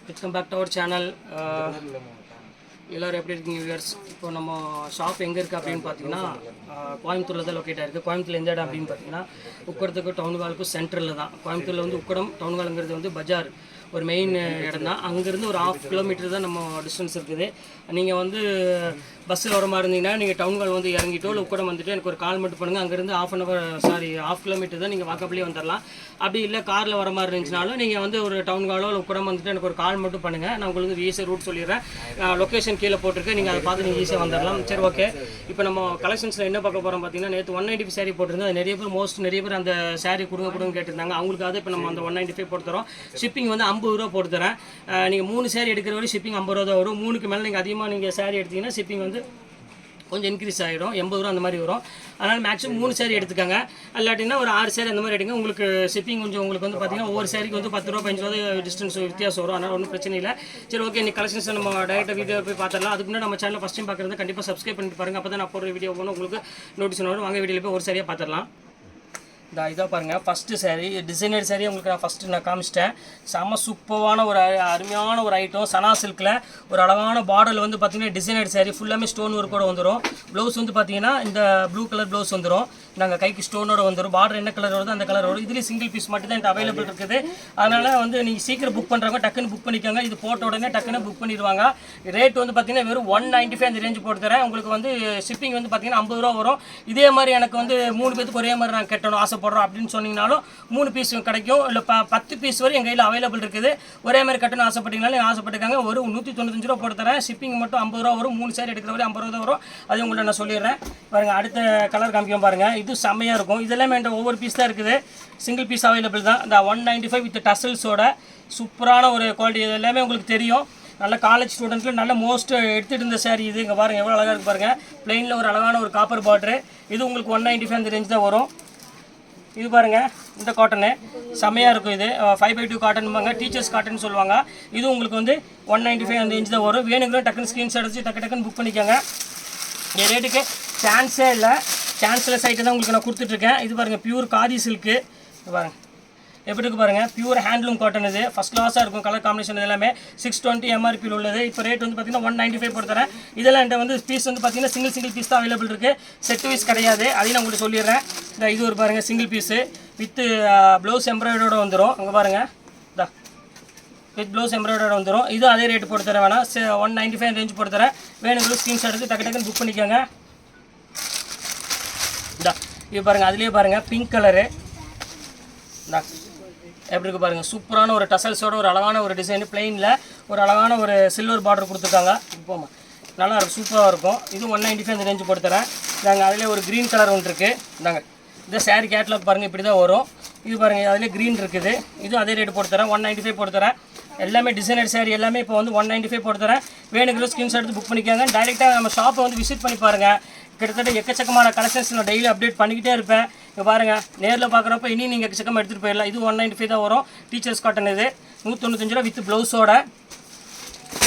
Welcome back to our channel. எல்லோரும் எப்படி இருக்கீங்க வியூவர்ஸ்? இப்போ நம்ம ஷாப் எங்கே இருக்குது அப்படின்னு பார்த்தீங்கன்னா கோயம்புத்தூரில் தான் லொக்கேட் ஆகிருக்கு. கோயம்புத்தூர் எந்த இடம் அப்படின்னு பார்த்தீங்கன்னா உக்கடத்துக்கு டவுன் ஹாலுக்கு சென்டரில் தான். கோயம்புத்தூரில் வந்து உக்கடம் டவுன் ஹாலுங்கிறது வந்து பஜார் ஒரு மெயின் இடம் தான். அங்கேருந்து ஒரு 1/2 கிலோமீட்டர் தான் நம்ம டிஸ்டன்ஸ் இருக்குது. நீங்கள் வந்து பஸ்ஸில் வர மாதிரி இருந்தீங்கன்னா நீங்கள் டவுன் ஹால் வந்து இறங்கிட்டோ இல்லை உக்கடம் வந்துட்டு எனக்கு ஒரு கால் மட்டும் பண்ணுங்கள். அங்கேருந்து 1/2 கிலோமீட்டர் தான் நீங்கள் வாக்கப்லேயே வந்துடலாம். அப்படி இல்லை காரில் வர மாதிரி இருந்துச்சுனாலும் நீங்கள் வந்து ஒரு டவுன் ஹாலோ இல்லை உக்கடம் வந்துட்டு எனக்கு ஒரு கால் மட்டும் பண்ணுங்கள். நான் உங்களுக்கு ஈஸியாக ரூட் சொல்லிடுறேன். லொக்கேஷன் கீழே போட்டிருக்கேன், நீங்கள் அதை பார்த்து நீங்கள் ஈஸியாக வந்துடலாம். சரி, ஓகே. இப்போ நம்ம கலெக்ஷன்ஸில் என்ன பார்க்க போகிறோம் பார்த்தீங்கன்னா, நேற்று 195 saree போட்டிருந்தோம். அது நிறைய பேர் அந்த saree கொடுங்கன்னு கேட்டிருந்தாங்க. அவங்களுக்காக இப்போ நம்ம அந்த 195 போட்டு தரோம். ஷிப்பிங் வந்து 50 ரூபா போட்டு தரேன். நீங்கள் 3 saree எடுக்கிற வரை ஷிப்பிங் 50 ரூபா தான் வரும். 3க்கு மேலே நீங்கள் அதிகமாக நீங்கள் saree எடுத்தீங்கன்னா ஷிப்பிங் வந்து கொஞ்சம் இன்க்ரீஸ் ஆகிடும், 80 ரூபா அந்த மாதிரி வரும். அதனால் மேக்ஸிமம் 3 saree எடுத்துக்கோங்க. இல்லாட்டினா ஒரு 6 saree அந்த மாதிரி எடுங்க. உங்களுக்கு ஷிப்பிங் கொஞ்சம் உங்களுக்கு வந்து பார்த்தீங்கன்னா ஒவ்வொரு சாரிக்கு வந்து 10 ரூபா 15 ரூபா டிஸ்டன்ஸ் வித்தியாசம் வரும். அதனால் ஒன்றும் பிரச்சனை இல்லை. சரி, ஓகே. இன்னைக்கு கலெக்ஷன்ஸ் நம்ம டைரெக்டாக வீடியோ போய் பார்த்துடலாம். அதுக்கு முன்னாடி நம்ம சேனல் ஃபஸ்ட் டைம் பார்க்குறது கண்டிப்பாக சப்ஸ்கிரைப் பண்ணிட்டு பாருங்கள். அப்போ தான் நான் போடுற வீடியோ போகணும் உங்களுக்கு நோட்டீஸ் வரும். வாங்க வீடியோவில் போய் ஒரு சாரியாக பார்த்துடலாம். இதாக பாருங்கள், ஃபஸ்ட்டு saree டிசைனர் saree உங்களுக்கு நான் ஃபஸ்ட்டு நான் காமிச்சிட்டேன். செம்ம சூப்பரான ஒரு அருமையான ஒரு ஐட்டம். சனா சில்கில் ஒரு அழகான பார்டரில் வந்து பார்த்தீங்கன்னா டிசைனர் saree ஃபுல்லாமே ஸ்டோன் ஒர்க்கோட வந்துடும். ப்ளவுஸ் வந்து பார்த்தீங்கன்னா இந்த ப்ளூ கலர் ப்ளவுஸ் வந்துடும். நாங்கள் கைக்கு ஸ்டோனோட வந்துடும். பார்டர் என்ன கலர் வருதோ அந்த கலர் வரும். இதுலேயும் சிங்கிள் பீஸ் மட்டும் தான் அவைலபிள் இருக்குது. அதனால் வந்து நீங்கள் சீக்கிரம் புக் பண்ணுறவங்க டக்குன்னு புக் பண்ணிக்கோங்க. இது போட்ட உடனே டக்குன்னு புக் பண்ணிடுவாங்க. ரேட் வந்து பார்த்தீங்கன்னா வெறும் 195 அந்த ரேஞ்சு போட்டு தரேன். உங்களுக்கு வந்து ஷிப்பிங் வந்து பார்த்தீங்கன்னா 50 ரூபா வரும். இதே மாதிரி எனக்கு வந்து 3 பேருக்கு ஒரே மாதிரி நான் கட்டணும் ஆசைப்படுறோம் அப்படின்னு சொன்னீங்கனாலும் 3 பீஸ் கிடைக்கும். இல்லை 10 பீஸ் வரை எங்கள் கையில் அவைலபிள் இருக்குது. ஒரே மாதிரி கட்டணும் ஆசைப்பட்டீங்கனாலும் நீங்கள் ஆசைப்பட்டுக்காங்க. ஒரு 195 ரூபா போட்டு தரேன். ஷிப்பிங் மட்டும் 50 ரூபா வரும். 3 saree எடுக்கிற வரை 50 ரூபா வரும். அது உங்கள்கிட்ட நான் சொல்லிடுறேன். பாருங்கள், அடுத்த கலர் காமிக்கும் பாருங்கள். இது செம்மையாக இருக்கும். இதெல்லாமே என்கிட்ட ஒவ்வொரு பீஸ் தான் இருக்குது. சிங்கிள் பீஸ் அவைலபிள் தான். இந்த 195 வித் டசல்ஸோட சூப்பரான ஒரு குவாலிட்டி. இது எல்லாமே உங்களுக்கு தெரியும். நல்ல காலேஜ் ஸ்டூடெண்ட்ஸில் நல்ல மோஸ்ட் எடுத்துகிட்டு இருந்த saree இது. இங்கே பாருங்கள் எவ்வளோ அழகாக இருக்குது பாருங்கள். பிளெயினில் ஒரு அழகான ஒரு காப்பர் பார்டரு. இது உங்களுக்கு 195 அந்த ரேஞ்ச் தான் வரும். இது பாருங்கள், இந்த காட்டனு செம்மையாக இருக்கும். இது 5/2 காட்டன்பாங்க, டீச்சர்ஸ் காட்டன் சொல்லுவாங்க. இது உங்களுக்கு வந்து 195 அந்த ரேஞ்ச் தான் வரும். வேணுங்கிற டக்குன்னு ஸ்க்ரீன்ஷாட் எடுத்து டக்குன்னு புக் பண்ணிக்கோங்க. இந்த ரேட்டுக்கு சான்ஸே இல்லை. சான்ஸ்லெஸ் ஐட்டம் தான் உங்களுக்கு நான் கொடுத்துட்ருக்கேன். இது பாருங்கள், பியூர் காதி சில்க்கு. பாருங்கள் எப்படி இருக்குது பாருங்கள். Pure handloom cotton. இது ஃபஸ்ட் கிளாஸாக இருக்கும். கலர் காம்பினேஷன் எல்லாமே 620 MRP உள்ளது. இப்போ ரேட் வந்து பார்த்தீங்கன்னா 195 போட்டு தரேன். இதெல்லாம் என்கிட்ட வந்து பீஸ் வந்து பார்த்தீங்கன்னா சிங்கிள் பீஸ் தான் அவைலபிள் இருக்குது. செட் வைஸ் கிடையாது. அதையும் நான் உங்களுக்கு சொல்லிடுறேன். இந்த இது ஒரு பாருங்கள் சிங்கிள் பீஸு வித் ப்ளவுஸ் எம்ப்ராய்டரோட வந்துடும். அங்கே பாருங்கள், இதா வித் ப்ளவுஸ் எம்ப்ராய்டரோட வந்துடும். இது அதே ரேட்டு போட்டு தரேன். வேணாம் 195 ரேஞ்ச் போட்டு தரேன். வேணுங்களும் ஸ்க்ரீன்ஷாட் எடுத்து டக்குன்னு புக் பண்ணிக்கோங்க. இதா இது பாருங்கள், அதுலேயே பாருங்கள் பிங்க் கலரு. இதா எப்படி இருக்குது பாருங்கள். சூப்பரான ஒரு டசல்ஸோட ஒரு அழகான ஒரு டிசைன். பிளெயினில் ஒரு அழகான ஒரு சில்வர் பார்டர் கொடுத்துருக்காங்க. இப்போமா நல்லா இருக்கும், சூப்பராக இருக்கும். இது 195 அந்த ரேஞ்சு போட்டு தரேன். நாங்கள் அதிலே ஒரு க்ரீன் கலர் ஒன்று இருக்குது. இந்தாங்க இந்த saree கேட்லாக் பாருங்கள், இப்படி தான் வரும். இது பாருங்கள், அதிலே க்ரீன் இருக்குது. இதுவும் அதே ரேட்டு போட்டு தரேன். 195 போட்டு தரேன். எல்லாமே டிசைனர் saree எல்லாமே இப்போ வந்து 195 போட்டு தரேன். வேணுங்கிற ஸ்க்ரீன்ஷாட் எடுத்து புக் பண்ணிக்கோங்க. டைரெக்டாக நம்ம ஷாப்பை வந்து விசிட் பண்ணி பாருங்கள். கிட்டத்தட்ட எக்கச்சக்கமான கலெக்ஷன்ஸ் நான் டெய்லி அப்டேட் பண்ணிக்கிட்டே இருப்பேன். இப்போ பாருங்கள், நேரில் பார்க்குறப்ப இனி நீங்கள் எக்கச்சக்கமாக எடுத்துகிட்டு போயிடலாம். இது 195 தான் வரும். Teachers cotton. இது 195 ரூபா வித் ப்ளவுஸோட.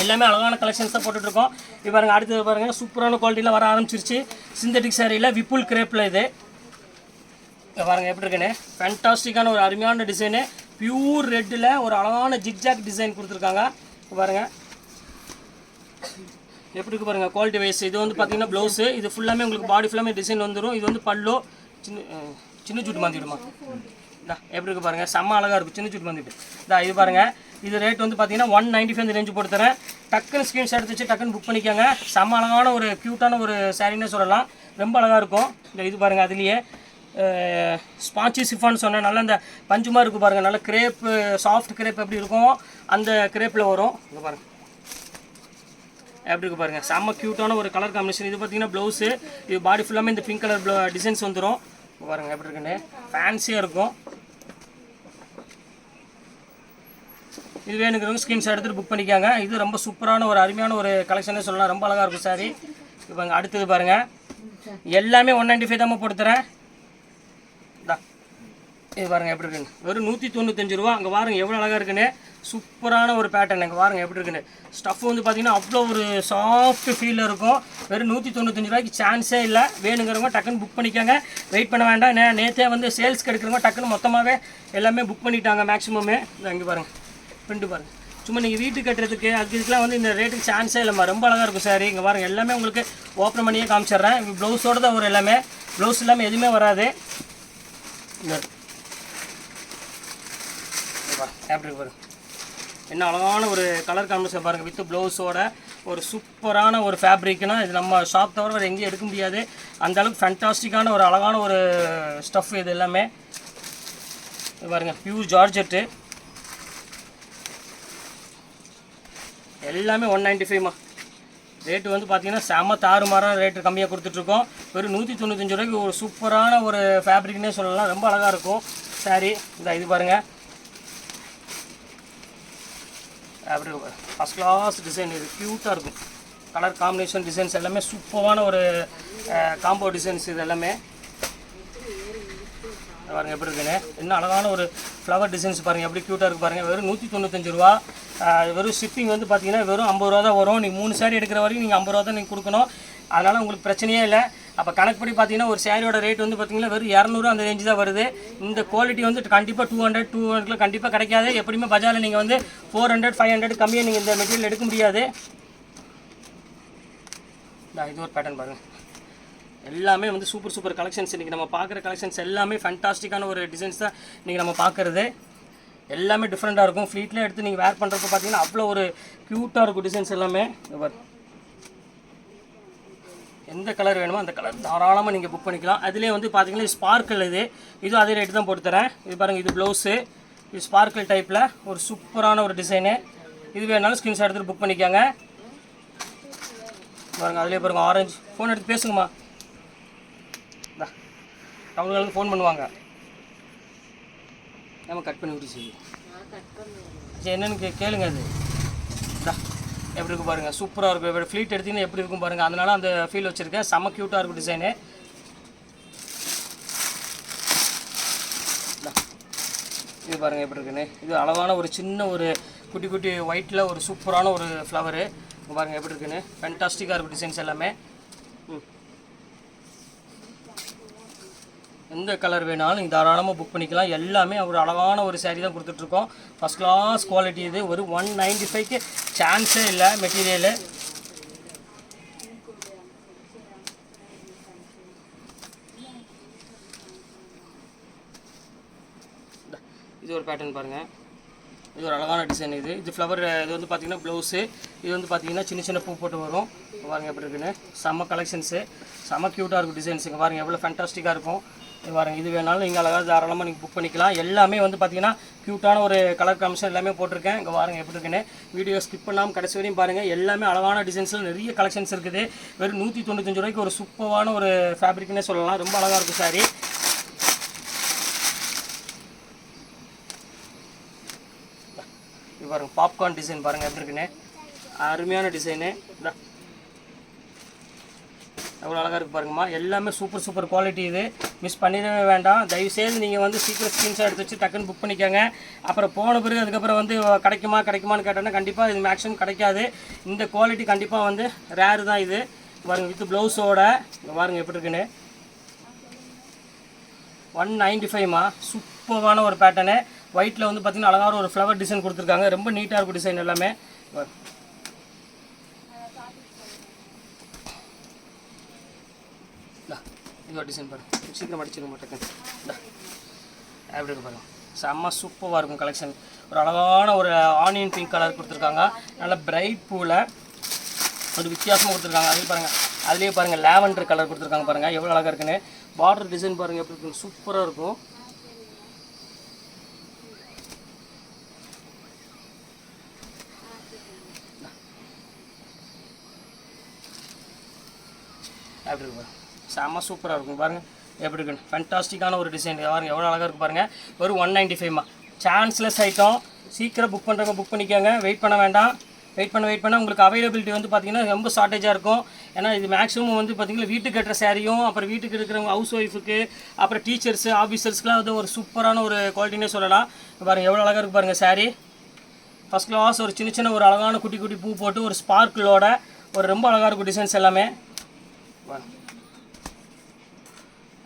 எல்லாமே அழகான கலெக்ஷன்ஸ் தான் போட்டுட்ருக்கோம். இப்போ பாருங்கள், அடுத்தது பாருங்கள், சூப்பரான குவாலிட்டியில் வர ஆரம்பிச்சிருச்சு. சிந்தட்டிக் சாரியில் விப்புல் கிரேப்பில் இது பாருங்கள் எப்படி இருக்குன்னு. ஃபேண்டாஸ்டிக்கான ஒரு அருமையான டிசைனு. பியூர் ரெட்டில் ஒரு அழகான ஜிக்ஜாக் டிசைன் கொடுத்துருக்காங்க. பாருங்கள் எப்படி இருக்குது பாருங்கள் குவாலிட்டி வைஸ். இது வந்து பார்த்தீங்கன்னா ப்ளவுஸு. இது ஃபுல்லாமே உங்களுக்கு பாடி ஃபுல்லாமே டிசைன் வந்துடும். இது வந்து பல்லு சின்ன சூட்டு மாற்றிடுமா. எப்படி இருக்குது பாருங்கள், செம்ம அழகாக இருக்கும். சின்ன சூட்டு மாற்றிட்டு இது பாருங்கள். இது ரேட் வந்து பார்த்தீங்கன்னா 195 அந்த ரேஞ்சு போட்டு தரேன். டக்குன்னு ஸ்க்ரீன்ஷாட் எடுத்து வச்சு டக்குன்னு புக் பண்ணிக்கோங்க. செம்ம அழகான ஒரு க்யூட்டான ஒரு சாரின்னு சொல்லலாம். ரொம்ப அழகாக இருக்கும். இது பாருங்கள், அதுலேயே ஸ்பான்ச்சி சிஃபான்னு சொன்னேன். நல்லா இந்த பஞ்சுமாக இருக்குது பாருங்கள். நல்லா கிரேப்பு, சாஃப்ட் கிரேப் எப்படி இருக்கும் அந்த கிரேப்பில் வரும். இங்கே பாருங்கள் எப்படி இருக்குது பாருங்கள். செம்ம க்யூட்டான ஒரு கலர் காம்பினேஷன். இது பார்த்தீங்கன்னா ப்ளவுஸு. இது பாடி ஃபுல்லாமே இந்த பிங்க் கலர் டிசைன்ஸ் வந்துடும். பாருங்கள் எப்படி இருக்குன்னு. ஃபேன்சியாக இருக்கும். இது வேணுங்கிறவங்க ஸ்க்ரீன்ஷாட் எடுத்துகிட்டு புக் பண்ணிக்காங்க. இது ரொம்ப சூப்பரான ஒரு அருமையான ஒரு கலெக்ஷனே சொல்லலாம். ரொம்ப அழகாக இருக்கும் சாரி. இப்போ அடுத்தது பாருங்கள், எல்லாமே 195 தான் போட்டு தரேன். இது பாருங்கள் எப்படி இருக்குன்னு. வெறும் 195 ரூபா. அங்கே பாருங்கள் எவ்வளோ அழகாக இருக்குன்னு. சூப்பரான ஒரு பேட்டர்ன். அங்கே பாருங்கள் எப்படி இருக்குன்னு. ஸ்டஃப் வந்து பார்த்தீங்கன்னா அவ்வளோ ஒரு சாஃப்ட் ஃபீல் இருக்கும். வெறும் 195 ரூபாய்க்கு சான்ஸே இல்லை. வேணுங்கிறவங்க டக்குன்னு புக் பண்ணிக்கோங்க. வெயிட் பண்ண வேண்டாம். நேற்றே வந்து சேல்ஸ்க்கு எடுக்கிறவங்க டக்குன்னு மொத்தமாகவே எல்லாமே புக் பண்ணிட்டாங்க மேக்ஸிமமே. இங்கே பாருங்கள் பிரிண்ட் பாருங்கள், சும்மா நீங்கள் வீட்டுக்கு கட்டுறதுக்கு இதுக்கெலாம் வந்து இந்த ரேட்டுக்கு சான்ஸே இல்லைம்மா. ரொம்ப அழகாக இருக்கும் சாரி. இங்கே பாருங்கள் எல்லாமே உங்களுக்கு ஓப்பன் பண்ணியே காமிச்சிட்றேன். ப்ளவுஸோடு தான் வரும் எல்லாமே. ப்ளவுஸ் இல்லாமல் எதுவுமே வராது. எப்படி பாருங்க என்ன அழகான ஒரு கலர் காம்பினேஷன் பாருங்கள். வித் ப்ளவுஸோட ஒரு சூப்பரான ஒரு ஃபேப்ரிக்னா இது நம்ம ஷாப் தவிர வேறு எங்கேயும் எடுக்க முடியாது. அந்தளவுக்கு ஃபேண்டாஸ்டிக்கான ஒரு அழகான ஒரு ஸ்டஃப் இது எல்லாமே. இது பாருங்கள் பியூர் ஜார்ஜெட்டு. எல்லாமே 195மா. ரேட்டு வந்து பார்த்தீங்கன்னா செம்ம தாறுமாறான ரேட்டு கம்மியாக கொடுத்துட்ருக்கோம். வெறும் 195 ரூபாய்க்கு ஒரு சூப்பரான ஒரு ஃபேப்ரிக்னே சொல்லலாம். ரொம்ப அழகாக இருக்கும் சாரீ. இது பாருங்கள் அப்படி ஃபஸ்ட் கிளாஸ் டிசைன். இது க்யூட்டாக இருக்கும். கலர் காம்பினேஷன் டிசைன்ஸ் எல்லாமே சூப்பரான ஒரு காம்போ டிசைன்ஸ். இது எல்லாமே பாருங்கள் எப்படி இருக்குன்னு. என்ன அழகான ஒரு ஃப்ளவர் டிசைன்ஸ் பாருங்கள் எப்படி க்யூட்டாக இருக்குது பாருங்கள். வெறும் 195 ரூபா. வெறும் ஷிப்பிங் வந்து பார்த்தீங்கன்னா வெறும் 50 ரூபா தான் வரும். நீங்கள் 3 சாரீ எடுக்கிற வரைக்கும் நீங்கள் 50 ரூபா தான் நீங்கள் கொடுக்கணும். அதனால் உங்களுக்கு பிரச்சனையே இல்லை. அப்போ கணக்குப்படி பார்த்தீங்கன்னா ஒரு சாரியோட ரேட் வந்து பார்த்தீங்கன்னா வெறும் 200 அந்த ரேஞ்சு தான் வருது. இந்த குவாலிட்டி வந்து கண்டிப்பாக 200 கண்டிப்பாக கிடைக்காது. எப்படியுமே பஜாரில் நீங்கள் வந்து 400 500 கம்மியாக நீங்கள் இந்த மெட்டீரியல் எடுக்க முடியாது. இது ஒரு பேட்டர்ன் பாருங்கள். எல்லாமே வந்து சூப்பர் கலெக்ஷன்ஸ். இன்றைக்கி நம்ம பார்க்குற கலெக்ஷன்ஸ் எல்லாமே ஃபேண்டாஸ்டிக்கான ஒரு டிசைன்ஸ் தான் இன்றைக்கி நம்ம பார்க்குறது. எல்லாமே டிஃப்ரெண்ட்டாக இருக்கும். ஃப்ளீட்டில் எடுத்து நீங்கள் வேர் பண்ணுறப்ப பார்த்தீங்கன்னா அவ்வளோ ஒரு க்யூட்டாக இருக்கும் டிசைன்ஸ் எல்லாமே. எந்த கலர் வேணுமோ அந்த கலர் தாராளமாக நீங்கள் புக் பண்ணிக்கலாம். அதிலே வந்து பார்த்தீங்கன்னா ஸ்பார்க்கிள் இது அதே ரேட்டு தான் போட்டு தரேன். இது பாருங்கள் இது ப்ளவுஸு. இது ஸ்பார்க்கிள் டைப்பில் ஒரு சூப்பரான ஒரு டிசைனு. இது வேணாலும் ஸ்க்ரீன்ஷாட் எடுத்துகிட்டு புக் பண்ணிக்கோங்க. பாருங்கள் அதிலே பாருங்கள் ஆரஞ்சு. ஃபோன் எடுத்து பேசுங்கம்மா. அவங்களுக்கு ஃபோன் பண்ணுவாங்க. நம்ம கட் பண்ணி விட்டு சரி என்னென்னு கேளுங்க. அது எப்படி இருக்கும் பாருங்கள். சூப்பராக இருக்கும். ஃப்ளீட் எடுத்திங்கன்னா எப்படி இருக்கும் பாருங்கள். அதனால அந்த ஃபீல் வச்சுருக்கேன். செம்ம க்யூட்டாக இருக்கும் டிசைனு. இது பாருங்கள் எப்படி இருக்குன்னு. இது அழகான ஒரு சின்ன ஒரு குட்டி ஒயிட்டில் ஒரு சூப்பரான ஒரு ஃப்ளவரு. பாருங்கள் எப்படி இருக்குன்னு. ஃபேண்டாஸ்டிக்காக இருக்கும் டிசைன்ஸ் எல்லாமே. எந்த கலர் வேணாலும் நீங்கள் தாராளமாக புக் பண்ணிக்கலாம். எல்லாமே ஒரு அழகான ஒரு சாரீ தான் கொடுத்துட்ருக்கோம். First class quality. இது ஒரு 195க்கு சான்ஸே இல்லை மெட்டீரியலு. இது ஒரு பேட்டர்ன் பாருங்கள். இது ஒரு அழகான டிசைன். இது ஃப்ளவர். இது வந்து பார்த்திங்கன்னா ப்ளவுஸு. இது வந்து பார்த்திங்கன்னா சின்ன பூ போட்டு வரும். பாருங்கள் எப்படி இருக்குன்னு. செம்ம கலெக்ஷன்ஸு. செம்ம க்யூட்டாக இருக்கும் டிசைன்ஸுங்க. பாருங்கள் எவ்வளோ ஃபேண்டாஸ்டிக்காக இருக்கும். பாருங்கள் இது வேணாலும் நீங்கள் அழகாக தாராளமாக நீங்கள் புக் பண்ணிக்கலாம். எல்லாமே வந்து பார்த்தீங்கன்னா க்யூட்டான ஒரு கலர் காம்பினேஷன் எல்லாமே போட்டிருக்கேன். இங்கே பாருங்கள் எப்படி இருக்குன்னு. வீடியோ ஸ்கிப் பண்ணாமல் கடைசி வரையும் பாருங்கள். எல்லாமே அழகான டிசைன்ஸில் நிறைய கலெக்ஷன்ஸ் இருக்குது. வெறும் 195 ரூபாய்க்கு ஒரு சூப்பரான ஒரு ஃபேப்ரிக்னே சொல்லலாம். ரொம்ப அழகாக இருக்கும் சாரி. இது பாருங்கள் பாப்கார்ன் டிசைன் பாருங்கள் எப்படி இருக்குன்னு. அருமையான டிசைனு. எவ்வளோ அழகாக இருக்குது பாருங்கம்மா. எல்லாமே சூப்பர் குவாலிட்டி. இது மிஸ் பண்ணிடவே வேண்டாம். தயவுசெய்து நீங்கள் வந்து சீக்கிரம் ஸ்க்ரீன்ஷாட் எடுத்து வச்சு டக்குன்னு புக் பண்ணிக்கோங்க. அப்புறம் போன பிறகு அதுக்கப்புறம் வந்து கிடைக்குமான்னு கேட்டோன்னா கண்டிப்பாக இது மேக்ஸிமம் கிடைக்காது. இந்த குவாலிட்டி கண்டிப்பாக வந்து ரேரு தான். இது பாருங்கள் வித் ப்ளவுஸோட. பாருங்கள் எப்படி இருக்குன்னு. 195மா. சூப்பரான ஒரு பேட்டர்னு. ஒயிட்டில் வந்து பார்த்திங்கன்னா அழகான ஒரு ஃப்ளவர் டிசைன் கொடுத்துருக்காங்க. ரொம்ப நீட்டாக இருக்கும் டிசைன் எல்லாமே. இது ஒரு டிசைன் பாருங்கள். சீக்கிரம் அடிச்சிருக்க மாட்டேங்க. எப்படி இருக்கு பாருங்கள். செம்ம சூப்பராக இருக்கும் கலெக்ஷன். ஒரு அழகான ஒரு ஆனியன் பிங்க் கலர் கொடுத்துருக்காங்க. நல்ல பிரைட் பூவில் ஒரு வித்தியாசமாக கொடுத்துருக்காங்க. அதே பாருங்கள். அதுலேயே பாருங்கள் லாவெண்டர் கலர் கொடுத்துருக்காங்க. பாருங்கள் எவ்வளோ அழகாக இருக்குன்னு. பார்டர் டிசைன் பாருங்கள் எப்படி இருக்குன்னு. சூப்பராக இருக்கும். எப்படி இருக்கு பாருங்கள். செம்ம சூப்பராக இருக்கும். பாருங்கள் எப்படி இருக்குன்னு. ஃபேண்டாஸ்டிக்கான ஒரு டிசைன். பாருங்கள் எவ்வளோ அழகாக இருக்குது பாருங்கள். வெறும் 195மா. Chanceless item. சீக்கிரம் புக் பண்ணுறவங்க புக் பண்ணிக்கோங்க. வெயிட் பண்ண வேண்டாம். வெயிட் பண்ண உங்களுக்கு அவைலபிலிட்டி வந்து பார்த்திங்கன்னா ரொம்ப ஷார்ட்டேஜாக இருக்கும். ஏன்னா இது மேக்ஸிமம் வந்து பார்த்திங்கன்னா வீட்டுக்கு கட்டுற சாரியும் அப்புறம் வீட்டுக்கு இருக்கிறவங்க ஹவுஸ் ஒய்ஃபுக்கு அப்புறம் டீச்சர்ஸு ஆஃபீஸர்ஸ்க்குலாம் வந்து ஒரு சூப்பரான ஒரு குவாலிட்டினே சொல்லலாம். பாருங்கள் எவ்வளோ அழகாக இருக்குது பாருங்கள் சாரீ. First class. ஒரு சின்ன ஒரு அழகான குட்டி பூ போட்டு ஒரு ஸ்பார்க்கிளோட ஒரு ரொம்ப அழகாக இருக்கும் டிசைன்ஸ் எல்லாமே.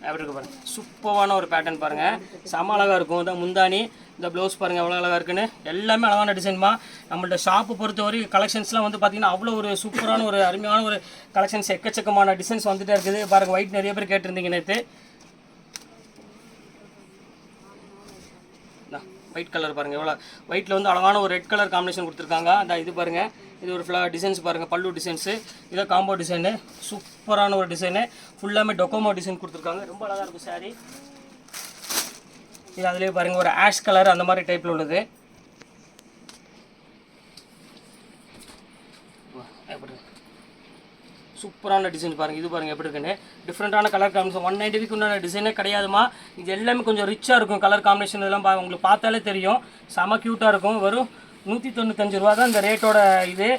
எப்படி இருக்கு பாருங்கள், சூப்பரான ஒரு பேட்டர்ன் பாருங்கள், செம்ம அழகாக இருக்கும். இந்த முந்தானி, இந்த ப்ளவுஸ் பாருங்கள் எவ்வளோ அழகாக இருக்குன்னு, எல்லாமே அழகான டிசைன்மா. நம்மள்ட்ட ஷாப்பு பொறுத்தவரை கலெக்ஷன்ஸ்லாம் வந்து பார்த்திங்கன்னா அவ்வளோ ஒரு சூப்பரான ஒரு அருமையான ஒரு கலெக்ஷன்ஸ், எக்கச்சக்கமான டிசைன்ஸ் வந்துகிட்டே இருக்குது பாருங்கள். ஒயிட் நிறைய பேர் கேட்டிருந்தீங்க நேற்று. ஒயிட் கலர் பாருங்கள் எவ்வளோ, ஒயிட்டில் வந்து அழகான ஒரு ரெட் கலர் காம்பினேஷன் கொடுத்துருக்காங்க. அந்த இது பாருங்கள், இது ஒரு டிசைன்ஸ் பாருங்கள், பல்லு டிசைன்ஸு, இதை காம்போ டிசைனு, சூப்பரான ஒரு டிசைனு, ஃபுல்லாமே டொக்கோமோ டிசைன் கொடுத்துருக்காங்க. ரொம்ப அழகாக இருக்கும் சாரீ. இது அதுலேயே பாருங்கள் ஒரு ஆஷ் கலர் அந்த மாதிரி டைப்பில் உள்ளது. சூப்பரான டிசைன் பாருங்கள். இது பாருங்கள் எப்படி இருக்குன்னு, டிஃப்ரெண்ட்டான கலர் காம்பினேஷன். 190க்கு உண்டான டிசைனே கிடையாதுமா. இது எல்லாமே கொஞ்சம் ரிச்சாக இருக்கும் கலர் காம்பினேஷன். இதெல்லாம் உங்களுக்கு பார்த்தாலே தெரியும், செம க்யூட்டாக இருக்கும். வெறும் 195 ரூபா தான் இந்த ரேட்டோட. இது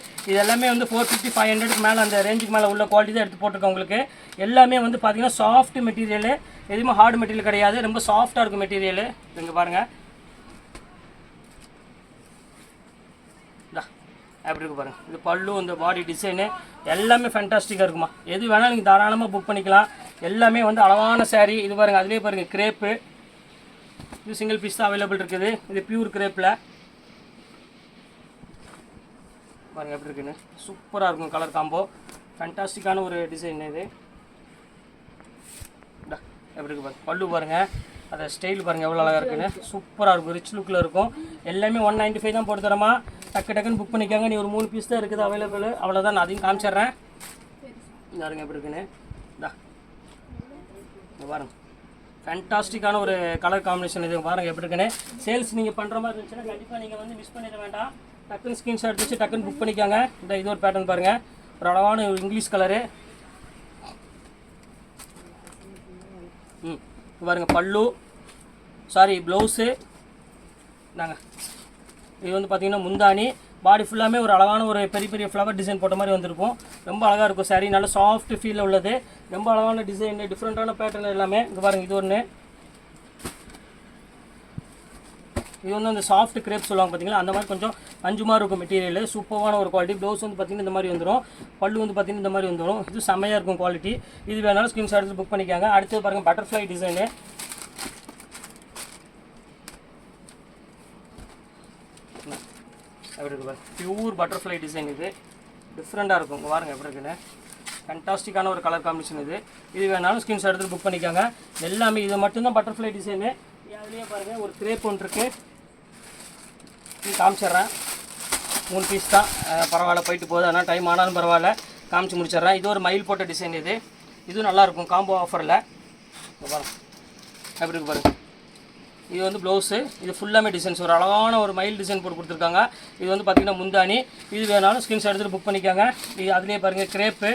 எல்லாமே வந்து 450 500க்கு மேலே அந்த ரேஞ்சுக்கு மேலே உள்ள குவாலிட்டி தான் எடுத்து போட்டிருக்கேன் உங்களுக்கு. எல்லாமே வந்து பார்த்தீங்கன்னா சாஃப்ட் மெட்டீரியலு, எதுவுமே ஹார்டு மெட்டீரியல் கிடையாது, ரொம்ப சாஃப்டாக இருக்கும் மெட்டீரியலு. இங்கே பாருங்கள் அப்படி இருக்கு பாருங்கள். இது பல்லு, இந்த பாடி டிசைனு எல்லாமே ஃபேண்டாஸ்டிக்காக இருக்குமா. எது வேணாலும் நீங்கள் தாராளமாக புக் பண்ணிக்கலாம். எல்லாமே வந்து அழகான சாரீ. இது பாருங்கள், அதுலேயே பாருங்கள் கிரேப்பு, இது சிங்கிள் பீஸ் தான் அவைலபிள் இருக்குது. இது பியூர் கிரேப்பில் பாருங்கள் எப்படி இருக்குன்னு, சூப்பராக இருக்கும் கலர் காம்போ, ஃபேண்டாஸ்டிக்கான ஒரு டிசைன். இது எப்படி இருக்கு பாருங்கள், பல்லு பாருங்கள், அதை ஸ்டைல் பாருங்கள் எவ்வளோ அழகாக இருக்குன்னு, சூப்பராக இருக்கும், ரிச் லுக்கில் இருக்கும். எல்லாமே 195 தான் போட்டு தரமா. டக்குன்னு புக் பண்ணிக்காங்க. நீ ஒரு 3 பீஸ் தான் இருக்குது அவைலபிள், அவ்வளோதான். நான் அதையும் காமிச்சிட்றேன். பாருங்க எப்படி இருக்குன்னு, பாருங்க ஃபேண்டாஸ்டிக்கான ஒரு கலர் காம்பினேஷன். இது பாருங்கள் எப்படி இருக்குன்னு. சேல்ஸ் நீங்கள் பண்ணுற மாதிரி இருந்துச்சுன்னா கண்டிப்பாக நீங்கள் வந்து மிஸ் பண்ணிட வேண்டாம். டக்குன்னு ஸ்க்ரீன்ஷாட் எடுத்து டக்குன்னு புக் பண்ணிக்காங்க. இது ஒரு பேட்டர்ன் பாருங்கள், ஒரு அழகான ஒரு இங்கிலீஷ் கலரு. பாருங்கள் பல்லு, சாரி ப்ளவுஸு. நாங்கள் இது வந்து பார்த்திங்கன்னா முந்தானி, பாடி ஃபுல்லாமே ஒரு அழகான ஒரு பெரிய பெரிய ஃப்ளவர் டிசைன் போட்ட மாதிரி வந்திருக்கும். ரொம்ப அழகாக இருக்கும் சாரீ, நல்ல சாஃப்ட் ஃபீலில் உள்ளது. ரொம்ப அழகான டிசைன், டிஃப்ரெண்ட்டான பேட்டர்ன் எல்லாமே. இங்கே பாருங்கள் இது ஒன்று, இது வந்து அந்த சாஃப்ட் கிரேப் சொல்லுவாங்க பார்த்தீங்களா, அந்த மாதிரி கொஞ்சம் அஞ்சு மாதிரி இருக்கும் மெட்டீரியல். சூப்பரான ஒரு குவாலிட்டி. ப்ளவுஸ் வந்து பார்த்திங்கன்னா இந்த மாதிரி வந்துடும், பல்லு வந்து பார்த்திங்கன்னா இந்த மாதிரி வந்துடும். இது செம்மையாக இருக்கும் குவாலிட்டி. இது வேணாலும் ஸ்க்ரீன்ஷாட் எடுத்து புக் பண்ணிக்காங்க. அடுத்தது பாருங்கள் பட்டர்ஃப்ளை டிசைனு. எப்படி இருக்கு பாருங்க, பியூர் பட்டர்ஃப்ளை டிசைன். இது டிஃப்ரெண்ட்டாக இருக்கும். பாருங்கள் எப்படி இருக்குன்னு, ஃபேண்டாஸ்டிக்கான ஒரு கலர் காம்பினேஷன். இது வேணாலும் ஸ்க்ரீன்ஷாட் எடுத்து புக் பண்ணிக்காங்க. எல்லாமே இது மட்டும்தான் பட்டர்ஃப்ளை டிசைனு. அதுலேயே பாருங்கள் ஒரு கிரேப் ஒன்று இருக்குது, இது காமிச்சிட்றேன். 3 பீஸ் தான், பரவாயில்ல போயிட்டு போகுது. ஆனால் டைம் ஆனாலும் பரவாயில்ல, காமிச்சு முடிச்சிட்றேன். இது ஒரு மயில் போட்ட டிசைன். இதுவும் நல்லாயிருக்கும் காம்போ ஆஃபரில். பாருங்கள் எப்படி இருக்கு பாருங்கள். இது வந்து ப்ளவுஸு, இது ஃபுல்லாமே டிசைன்ஸ், ஒரு அழகான ஒரு மயில் டிசைன் போட்டு கொடுத்துருக்காங்க. இது வந்து பார்த்திங்கன்னா முந்தானி. இது வேணாலும் ஸ்க்ரீன்ஷாட் எடுத்துகிட்டு புக் பண்ணிக்காங்க. இது அதுலேயே பாருங்கள் கிரேப்பு,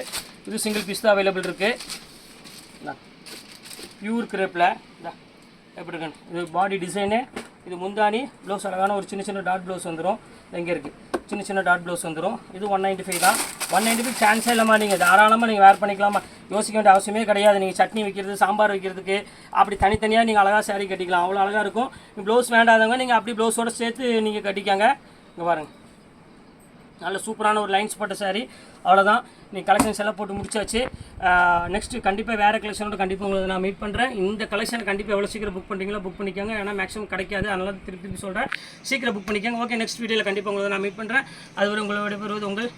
இது சிங்கிள் பீஸ் தான் அவைலபிள் இருக்குது. பியூர் கிரேப்பில் எப்படி இருக்கு, இது பாடி டிசைனு, இது முந்தானி, ப்ளவுஸ் அழகான ஒரு சின்ன சின்ன டாட் ப்ளவுஸ் வந்துடும். எங்கே இருக்குது, சின்ன சின்ன டாட் ப்ளவுஸ் வந்துடும். இது 195 தான். 195 சான்ஸே இல்லாமல் நீங்கள் தாராளமாக நீங்கள் வேர் பண்ணிக்கலாமா, யோசிக்க வேண்டிய அவசியமே கிடையாது. நீங்கள் சட்னி வைக்கிறது, சாம்பார் வைக்கிறதுக்கு அப்படி தனித்தனியாக நீங்கள் அழகாக சாரீ கட்டிக்கலாம், அவ்வளோ அழகாக இருக்கும். ப்ளவுஸ் வேண்டாதவங்க நீங்கள் அப்படி ப்ளவுஸோடு சேர்த்து நீங்கள் கட்டிக்காங்க. இங்கே பாருங்கள், நல்ல சூப்பரான ஒரு லைன்ஸ் போட்ட சாரீ. அவ்வளோதான், நீங்கள் கலெக்ஷன்ஸ் எல்லாம் போட்டு முடிச்சாச்சு. நெக்ஸ்ட்டு கண்டிப்பாக வேறு கலெக்ஷனோட கண்டிப்பாக உங்களை நான் மீட் பண்ணுறேன். இந்த கலெக்ஷன் கண்டிப்பாக எவ்வளோ சீக்கிரம் புக் பண்ணுறீங்களோ புக் பண்ணிக்கோங்க. ஏன்னா மேக்ஸிமம் கிடைக்காது, அதனால திருப்பி சொல்கிறேன், சீக்கிரம் புக் பண்ணிக்கோங்க. ஓகே, நெக்ஸ்ட் வீடியோவில் கண்டிப்பாக உங்களை நான் மீட் பண்ணுறேன். அதுவரை உங்களை விடைபெறுவது உங்கள்